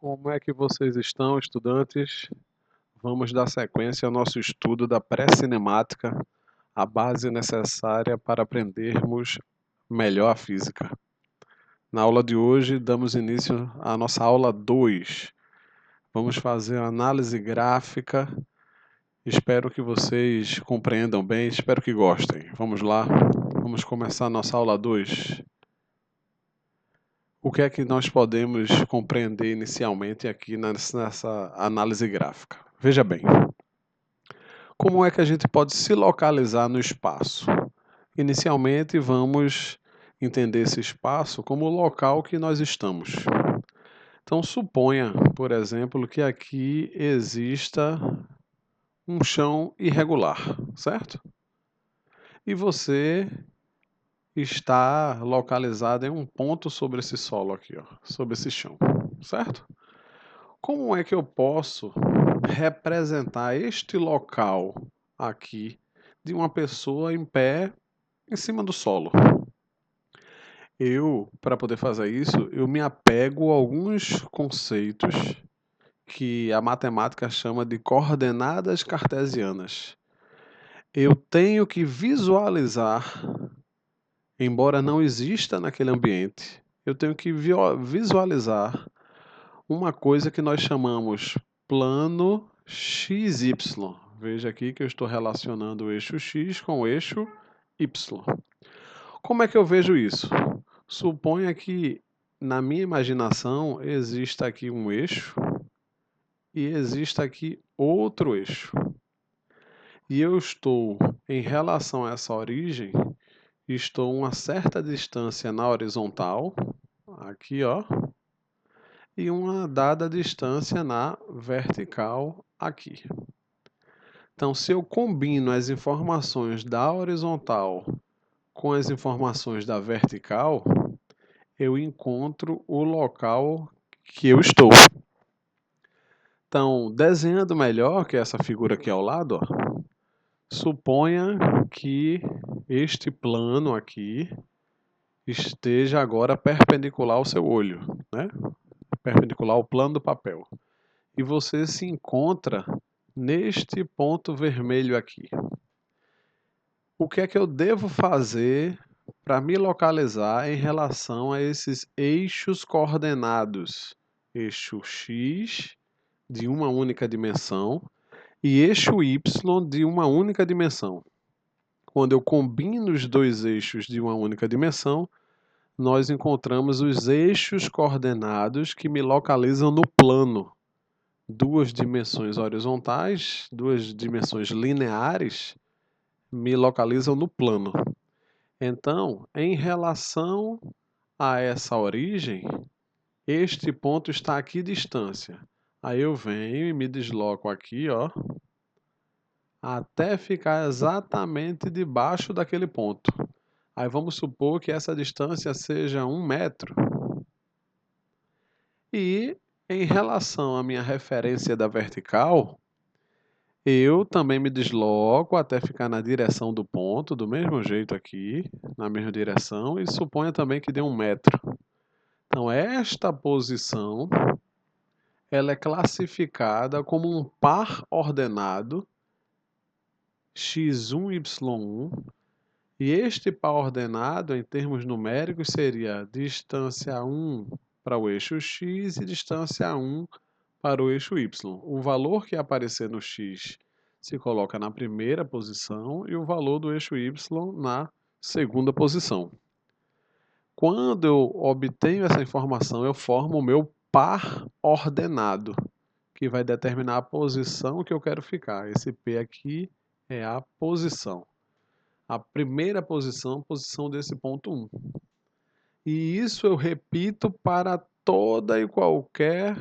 Como é que vocês estão, estudantes? Vamos dar sequência ao nosso estudo da pré-cinemática, a base necessária para aprendermos melhor a física. Na aula de hoje, damos início à nossa aula 2. Vamos fazer uma análise gráfica. Espero que vocês compreendam bem, espero que gostem. Vamos lá, vamos começar a nossa aula 2. O que é que nós podemos compreender inicialmente aqui nessa análise gráfica? Veja bem, como é que a gente pode se localizar no espaço? Inicialmente, vamos entender esse espaço como o local que nós estamos. Então, suponha, por exemplo, que aqui exista um chão irregular, certo? E você está localizado em um ponto sobre esse solo aqui, ó, sobre esse chão, certo? Como é que eu posso representar este local aqui de uma pessoa em pé em cima do solo? Para poder fazer isso, eu me apego a alguns conceitos que a matemática chama de coordenadas cartesianas. Eu tenho que visualizar, embora não exista naquele ambiente, eu tenho que visualizar uma coisa que nós chamamos plano XY. Veja aqui que eu estou relacionando o eixo X com o eixo Y. Como é que eu vejo isso? Suponha que na minha imaginação exista aqui um eixo e exista aqui outro eixo. E eu estou, em relação a essa origem, estou a uma certa distância na horizontal, aqui ó, e uma dada distância na vertical aqui. Então, se eu combino as informações da horizontal com as informações da vertical, eu encontro o local que eu estou. Então, desenhando melhor, que é essa figura aqui ao lado, ó, suponha que este plano aqui esteja agora perpendicular ao seu olho, né? Perpendicular ao plano do papel. E você se encontra neste ponto vermelho aqui. O que é que eu devo fazer para me localizar em relação a esses eixos coordenados? Eixo X de uma única dimensão e eixo Y de uma única dimensão. Quando eu combino os dois eixos de uma única dimensão, nós encontramos os eixos coordenados que me localizam no plano. Duas dimensões horizontais, duas dimensões lineares, me localizam no plano. Então, em relação a essa origem, este ponto está aqui distância. Aí eu venho e me desloco aqui, ó, até ficar exatamente debaixo daquele ponto. Aí vamos supor que essa distância seja 1 metro. E em relação à minha referência da vertical, eu também me desloco até ficar na direção do ponto, do mesmo jeito aqui, na mesma direção, e suponha também que dê 1 metro. Então, esta posição ela é classificada como um par ordenado x1, y1, e este par ordenado, em termos numéricos, seria distância 1 para o eixo x e distância 1 para o eixo y. O valor que aparecer no x se coloca na primeira posição e o valor do eixo y na segunda posição. Quando eu obtenho essa informação, eu formo o meu par ordenado, que vai determinar a posição que eu quero ficar. Esse P aqui é a posição. A primeira posição, posição desse ponto 1. E isso eu repito para toda e qualquer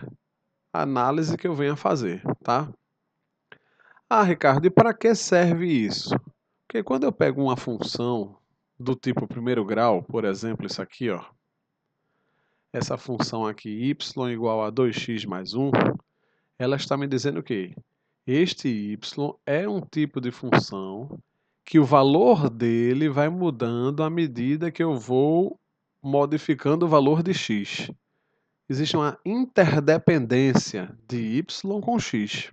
análise que eu venha fazer, tá? Ah, Ricardo, e para que serve isso? Porque quando eu pego uma função do tipo primeiro grau, por exemplo, isso aqui, ó, essa função aqui, y igual a 2x mais 1, ela está me dizendo que este y é um tipo de função que o valor dele vai mudando à medida que eu vou modificando o valor de x. Existe uma interdependência de y com x.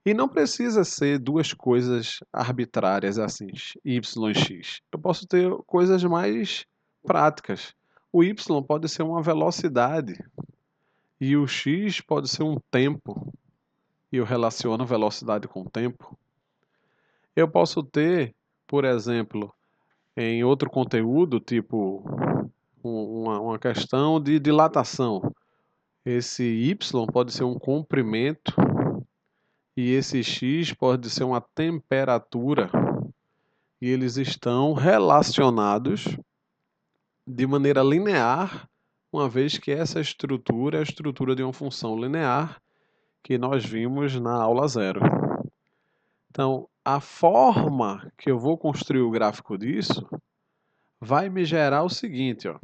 E não precisa ser duas coisas arbitrárias assim, y e x. Eu posso ter coisas mais práticas. O y pode ser uma velocidade e o x pode ser um tempo. E eu relaciono velocidade com tempo. Eu posso ter, por exemplo, em outro conteúdo, tipo uma questão de dilatação. Esse y pode ser um comprimento e esse x pode ser uma temperatura, e eles estão relacionados de maneira linear, uma vez que essa estrutura é a estrutura de uma função linear que nós vimos na aula 0. Então, a forma que eu vou construir o gráfico disso vai me gerar o seguinte, ó.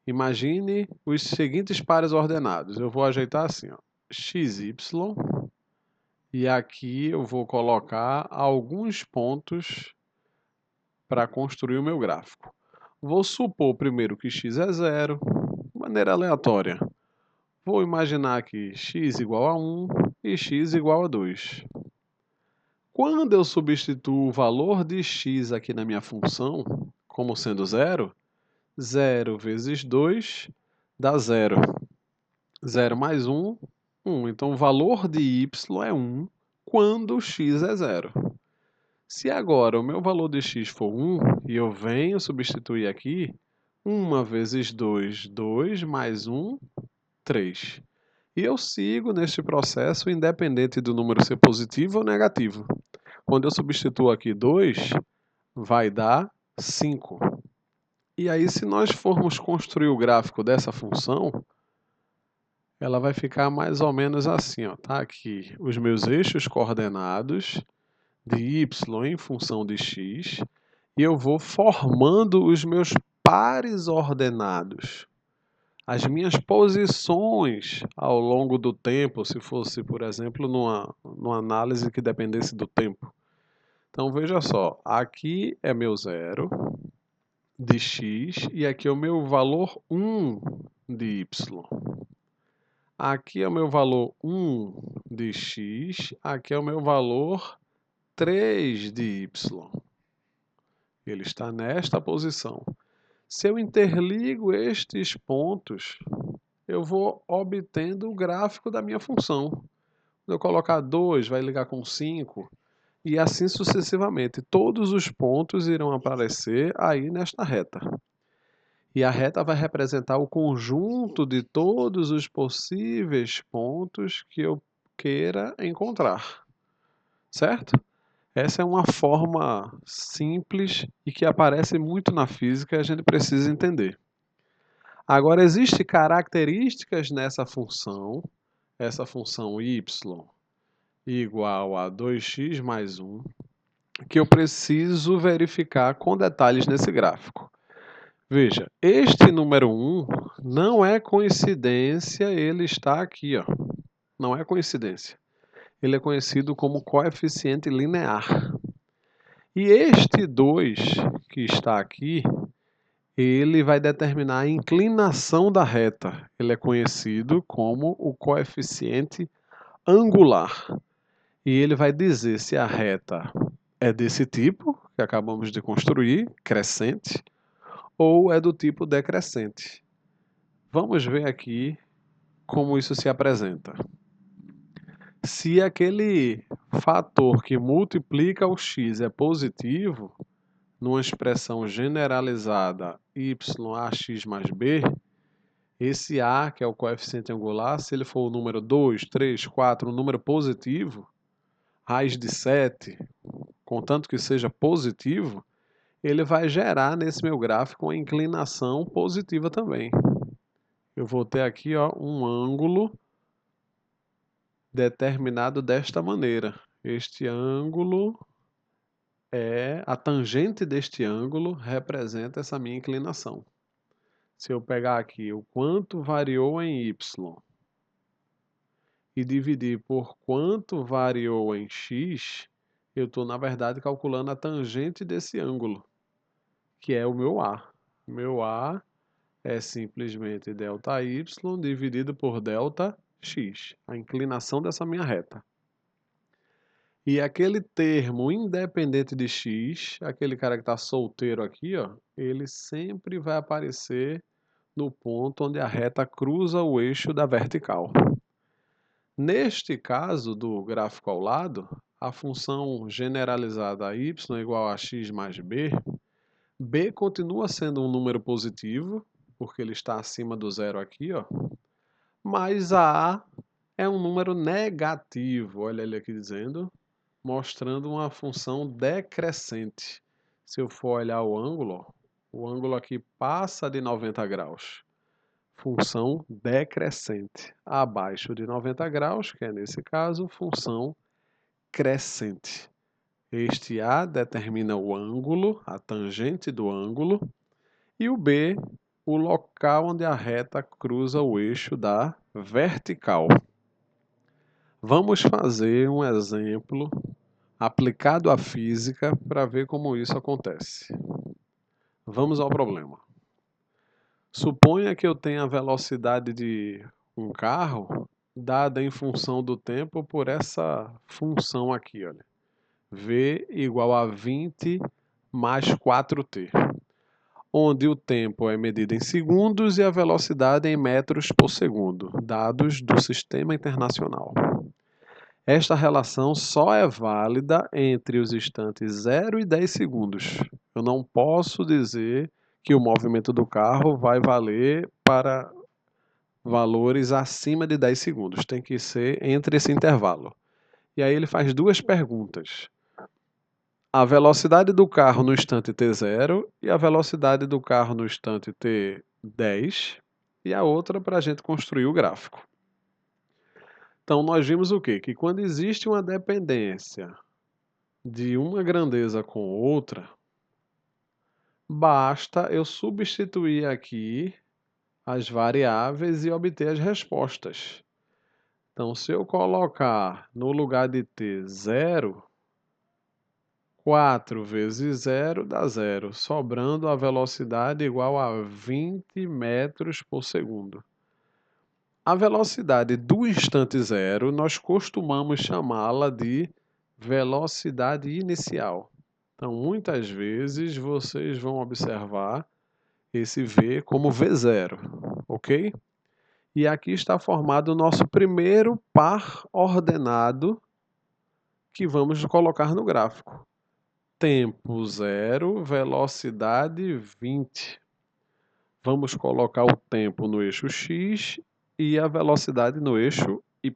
Imagine os seguintes pares ordenados. Eu vou ajeitar assim, ó, xy, e aqui eu vou colocar alguns pontos para construir o meu gráfico. Vou supor primeiro que x é 0, de maneira aleatória. Vou imaginar que x igual a 1 e x igual a 2. Quando eu substituo o valor de x aqui na minha função, como sendo 0, 0 vezes 2 dá 0. 0 mais 1, 1. Então, o valor de y é 1 quando x é 0. Se agora o meu valor de x for 1 e eu venho substituir aqui, 1 vezes 2, 2 mais 1, 3. E eu sigo neste processo independente do número ser positivo ou negativo. Quando eu substituo aqui 2, vai dar 5. E aí, se nós formos construir o gráfico dessa função, ela vai ficar mais ou menos assim, ó. Tá aqui os meus eixos coordenados de y em função de x, e eu vou formando os meus pares ordenados, as minhas posições ao longo do tempo, se fosse, por exemplo, numa análise que dependesse do tempo. Então, veja só, aqui é meu 0 de x e aqui é o meu valor 1 de y. Aqui é o meu valor 1 de x, aqui é o meu valor 3 de y. Ele está nesta posição. Se eu interligo estes pontos, eu vou obtendo o gráfico da minha função. Quando eu colocar 2, vai ligar com 5, e assim sucessivamente. Todos os pontos irão aparecer aí nesta reta. E a reta vai representar o conjunto de todos os possíveis pontos que eu queira encontrar. Certo? Essa é uma forma simples e que aparece muito na física e a gente precisa entender. Agora, existem características nessa função, essa função y igual a 2x mais 1, que eu preciso verificar com detalhes nesse gráfico. Veja, este número 1 não é coincidência, ele está aqui, ó. Não é coincidência. Ele é conhecido como coeficiente linear. E este 2 que está aqui, ele vai determinar a inclinação da reta. Ele é conhecido como o coeficiente angular. E ele vai dizer se a reta é desse tipo, que acabamos de construir, crescente, ou é do tipo decrescente. Vamos ver aqui como isso se apresenta. Se aquele fator que multiplica o x é positivo, numa expressão generalizada y(ax mais b), esse a, que é o coeficiente angular, se ele for o número 2, 3, 4, um número positivo, raiz de 7, contanto que seja positivo, ele vai gerar nesse meu gráfico uma inclinação positiva também. Eu vou ter aqui, ó, um ângulo determinado desta maneira. Este ângulo a tangente deste ângulo representa essa minha inclinação. Se eu pegar aqui o quanto variou em y e dividir por quanto variou em x, eu estou, na verdade, calculando a tangente desse ângulo, que é o meu A. Meu A é simplesmente ΔY dividido por ΔX, a inclinação dessa minha reta. E aquele termo independente de x, aquele cara que está solteiro aqui, ó, ele sempre vai aparecer no ponto onde a reta cruza o eixo da vertical. Neste caso do gráfico ao lado, a função generalizada y igual a x mais b, b continua sendo um número positivo, porque ele está acima do zero aqui, ó, mas a é um número negativo, olha ele aqui dizendo, mostrando uma função decrescente. Se eu for olhar o ângulo aqui passa de 90 graus. Função decrescente. Abaixo de 90 graus, que é nesse caso, função crescente. Este A determina o ângulo, a tangente do ângulo, e o B, o local onde a reta cruza o eixo da vertical. Vamos fazer um exemplo aplicado à física para ver como isso acontece. Vamos ao problema. Suponha que eu tenha a velocidade de um carro dada em função do tempo por essa função aqui, olha. V igual a 20 mais 4t, onde o tempo é medido em segundos e a velocidade em metros por segundo, dados do Sistema Internacional. Esta relação só é válida entre os instantes 0 e 10 segundos. Eu não posso dizer que o movimento do carro vai valer para valores acima de 10 segundos. Tem que ser entre esse intervalo. E aí ele faz duas perguntas. A velocidade do carro no instante t0 e a velocidade do carro no instante t10. E a outra para a gente construir o gráfico. Então, nós vimos o quê? Que quando existe uma dependência de uma grandeza com outra, basta eu substituir aqui as variáveis e obter as respostas. Então, se eu colocar no lugar de t 0, 4 vezes 0 dá 0, sobrando a velocidade igual a 20 metros por segundo. A velocidade do instante zero, nós costumamos chamá-la de velocidade inicial. Então, muitas vezes, vocês vão observar esse V como V0, ok? E aqui está formado o nosso primeiro par ordenado que vamos colocar no gráfico. Tempo 0, velocidade 20. Vamos colocar o tempo no eixo x e a velocidade no eixo y.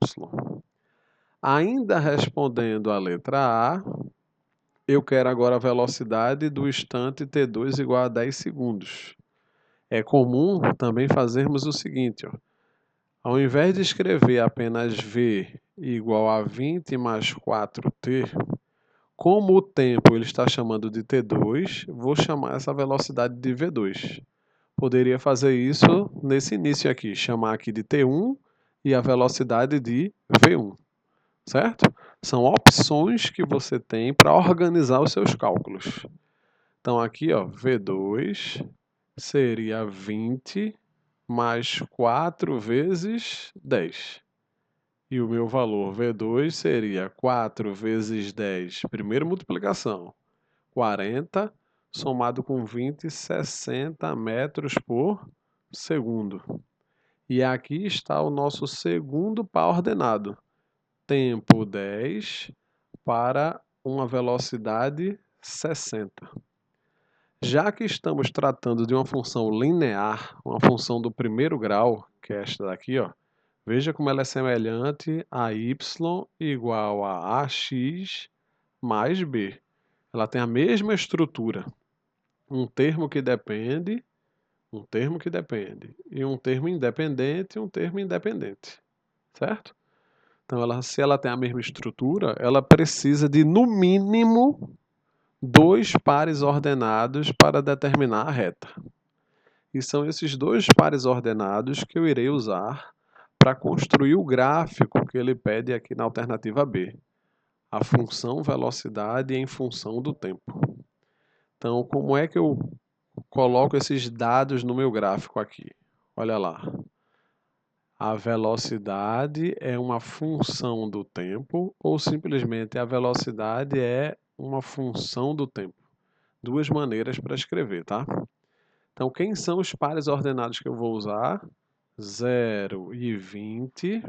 Ainda respondendo à letra A, eu quero agora a velocidade do instante t2 igual a 10 segundos. É comum também fazermos o seguinte, ó. Ao invés de escrever apenas v igual a 20 mais 4t, como o tempo ele está chamando de t2, vou chamar essa velocidade de v2. Poderia fazer isso nesse início aqui, chamar aqui de T1 e a velocidade de V1, certo? São opções que você tem para organizar os seus cálculos. Então aqui, ó, V2 seria 20 mais 4 vezes 10. E o meu valor V2 seria 4 vezes 10, primeira multiplicação, 40, somado com 20, 60 metros por segundo. E aqui está o nosso segundo par ordenado. Tempo 10 para uma velocidade 60. Já que estamos tratando de uma função linear, uma função do primeiro grau, que é esta daqui, ó, veja como ela é semelhante a y igual a ax mais b. Ela tem a mesma estrutura. Um termo que depende, e um termo independente, certo? Então, se ela tem a mesma estrutura, ela precisa de, no mínimo, 2 pares ordenados para determinar a reta. E são esses 2 pares ordenados que eu irei usar para construir o gráfico que ele pede aqui na alternativa B. A função velocidade em função do tempo. Então, como é que eu coloco esses dados no meu gráfico aqui. Olha lá. A velocidade é uma função do tempo ou simplesmente a velocidade é uma função do tempo? Duas maneiras para escrever, tá? Então, quem são os pares ordenados que eu vou usar? 0 e 20.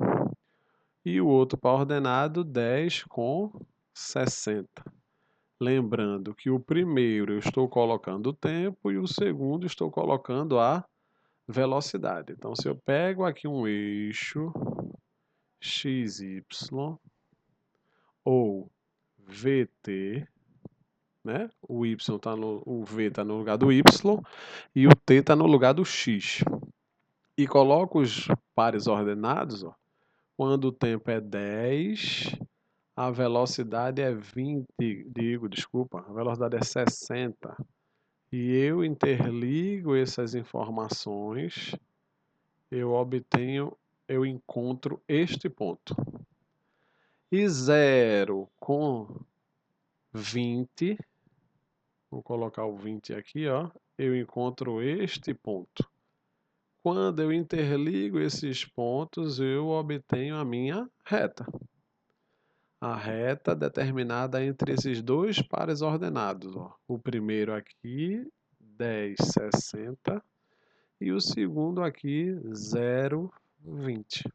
E o outro par ordenado, 10 com 60. Lembrando que o primeiro eu estou colocando o tempo e o segundo estou colocando a velocidade. Então, se eu pego aqui um eixo XY ou VT, né? O V está no lugar do Y e o T está no lugar do X. E coloco os pares ordenados, ó, quando o tempo é 10, a velocidade é 20, a velocidade é 60. E eu interligo essas informações, eu encontro este ponto. E 0 com 20, vou colocar o 20 aqui, ó, eu encontro este ponto. Quando eu interligo esses pontos, eu obtenho a minha reta. A reta determinada entre esses dois pares ordenados. Ó. O primeiro aqui, 10, 60. E o segundo aqui, 0, 20.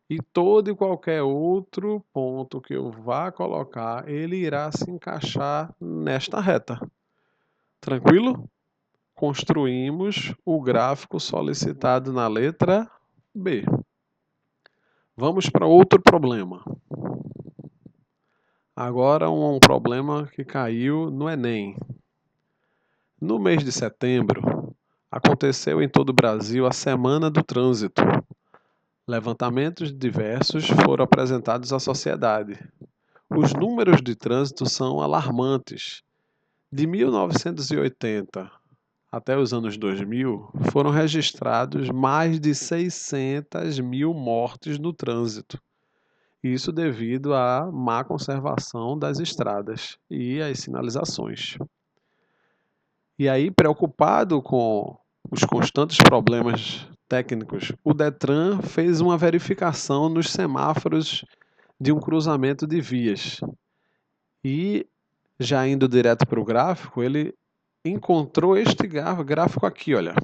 E todo e qualquer outro ponto que eu vá colocar, ele irá se encaixar nesta reta. Tranquilo? Construímos o gráfico solicitado na letra B. Vamos para outro problema. Agora um problema que caiu no Enem. No mês de setembro, aconteceu em todo o Brasil a Semana do Trânsito. Levantamentos diversos foram apresentados à sociedade. Os números de trânsito são alarmantes. De 1980 até os anos 2000, foram registrados mais de 600 mil mortes no trânsito. Isso devido à má conservação das estradas e às sinalizações. E aí, preocupado com os constantes problemas técnicos, o Detran fez uma verificação nos semáforos de um cruzamento de vias. E, já indo direto para o gráfico, ele encontrou este gráfico aqui, olha.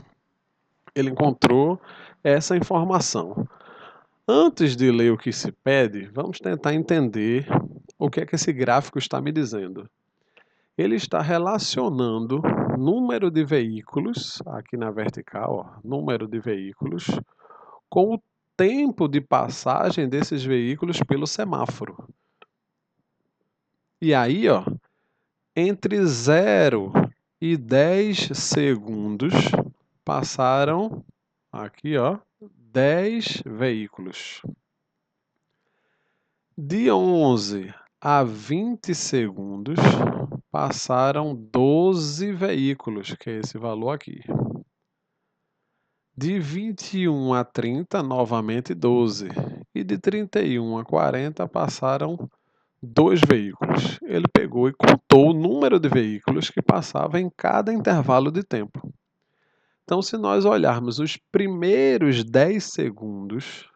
Ele encontrou essa informação. Antes de ler o que se pede, vamos tentar entender o que é que esse gráfico está me dizendo. Ele está relacionando número de veículos, aqui na vertical, ó, número de veículos, com o tempo de passagem desses veículos pelo semáforo. E aí, ó, entre 0 e 10 segundos passaram, aqui, ó, 10 veículos. De 11 a 20 segundos, passaram 12 veículos, que é esse valor aqui. De 21 a 30, novamente 12. E de 31 a 40, passaram 2 veículos. Ele pegou e contou o número de veículos que passava em cada intervalo de tempo. Então, se nós olharmos os primeiros 10 segundos,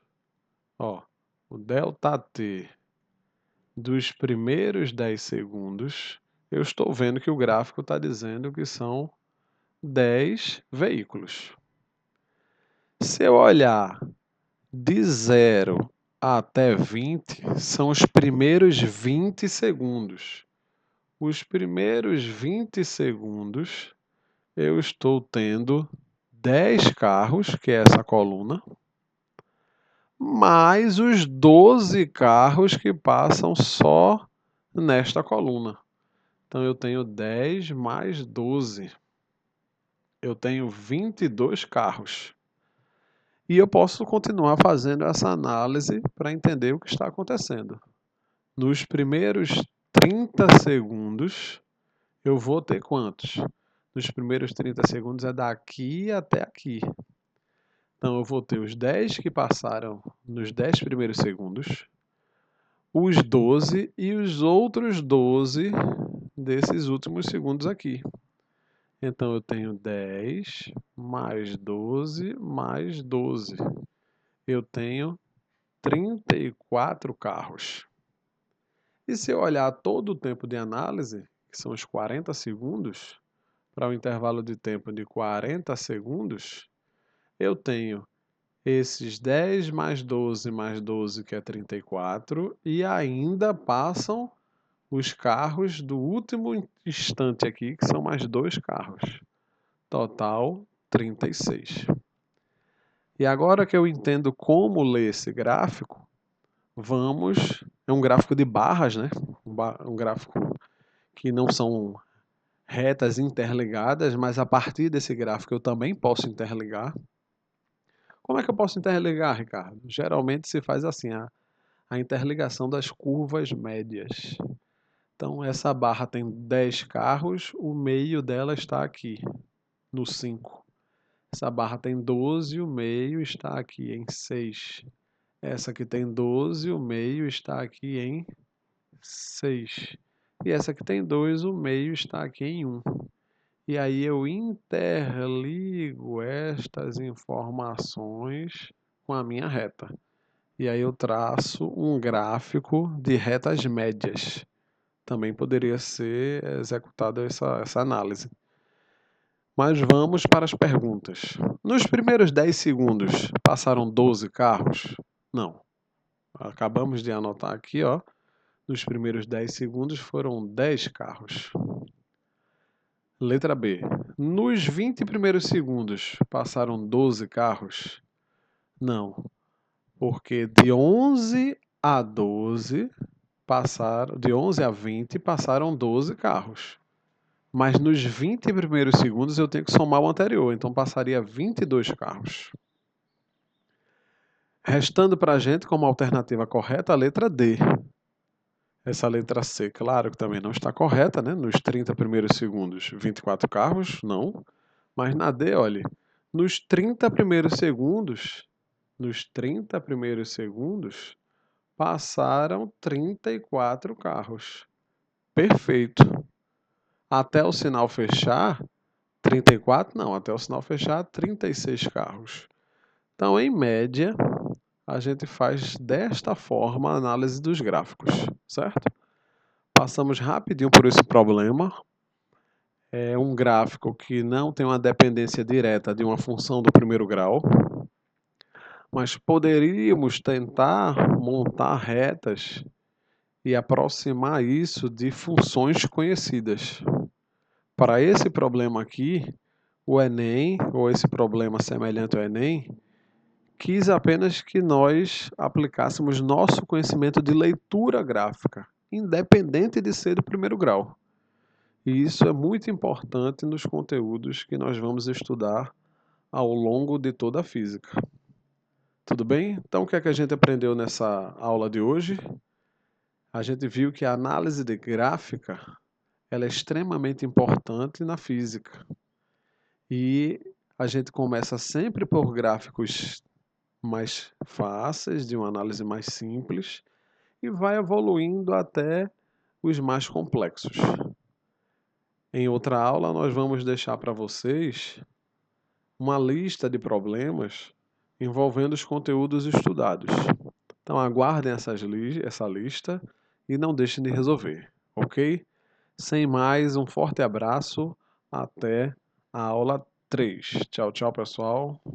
ó, o ΔT dos primeiros 10 segundos, eu estou vendo que o gráfico está dizendo que são 10 veículos. Se eu olhar de 0 até 20, são os primeiros 20 segundos. Os primeiros 20 segundos, eu estou tendo 10 carros, que é essa coluna, mais os 12 carros que passam só nesta coluna. Então, eu tenho 10 mais 12. Eu tenho 22 carros. E eu posso continuar fazendo essa análise para entender o que está acontecendo. Nos primeiros 30 segundos, eu vou ter quantos? Nos primeiros 30 segundos é daqui até aqui. Então, eu vou ter os 10 que passaram nos 10 primeiros segundos, os 12 e os outros 12 desses últimos segundos aqui. Então, eu tenho 10 mais 12 mais 12. Eu tenho 34 carros. E se eu olhar todo o tempo de análise, que são os 40 segundos, para um intervalo de tempo de 40 segundos, eu tenho esses 10 mais 12, que é 34, e ainda passam os carros do último instante aqui, que são mais 2 carros. Total, 36. E agora que eu entendo como ler esse gráfico, é um gráfico de barras, né? Um gráfico que não são retas interligadas, mas a partir desse gráfico eu também posso interligar. Como é que eu posso interligar, Ricardo? Geralmente se faz assim, a interligação das curvas médias. Então, essa barra tem 10 carros, o meio dela está aqui, no 5. Essa barra tem 12, o meio está aqui em 6. Essa aqui tem 12, o meio está aqui em 6. E essa aqui tem 2, o meio está aqui em 1. E aí eu interligo estas informações com a minha reta. E aí eu traço um gráfico de retas médias. Também poderia ser executada essa análise. Mas vamos para as perguntas. Nos primeiros 10 segundos, passaram 12 carros? Não. Acabamos de anotar aqui, ó. Nos primeiros 10 segundos foram 10 carros. Letra B. Nos 20 primeiros segundos, passaram 12 carros? Não. Porque de 11 a 12, de 11 a 20, passaram 12 carros. Mas nos 20 primeiros segundos eu tenho que somar o anterior, então passaria 22 carros. Restando para a gente como alternativa correta a letra D. Essa letra C, claro que também não está correta, né? Nos 30 primeiros segundos, 24 carros, não. Mas na D, olhe, nos 30 primeiros segundos, passaram 34 carros. Perfeito. Até o sinal fechar, 34 não, até o sinal fechar, 36 carros. Então, em média, a gente faz desta forma a análise dos gráficos, certo? Passamos rapidinho por esse problema. É um gráfico que não tem uma dependência direta de uma função do primeiro grau, mas poderíamos tentar montar retas e aproximar isso de funções conhecidas. Para esse problema aqui, o Enem, ou esse problema semelhante ao Enem, quis apenas que nós aplicássemos nosso conhecimento de leitura gráfica, independente de ser do primeiro grau. E isso é muito importante nos conteúdos que nós vamos estudar ao longo de toda a física. Tudo bem? Então, o que é que a gente aprendeu nessa aula de hoje? A gente viu que a análise de gráfica ela é extremamente importante na física. E a gente começa sempre por gráficos mais fáceis, de uma análise mais simples, e vai evoluindo até os mais complexos. Em outra aula, nós vamos deixar para vocês uma lista de problemas envolvendo os conteúdos estudados. Então, aguardem essa lista e não deixem de resolver, ok? Sem mais, um forte abraço. Até a aula 3. Tchau, tchau, pessoal.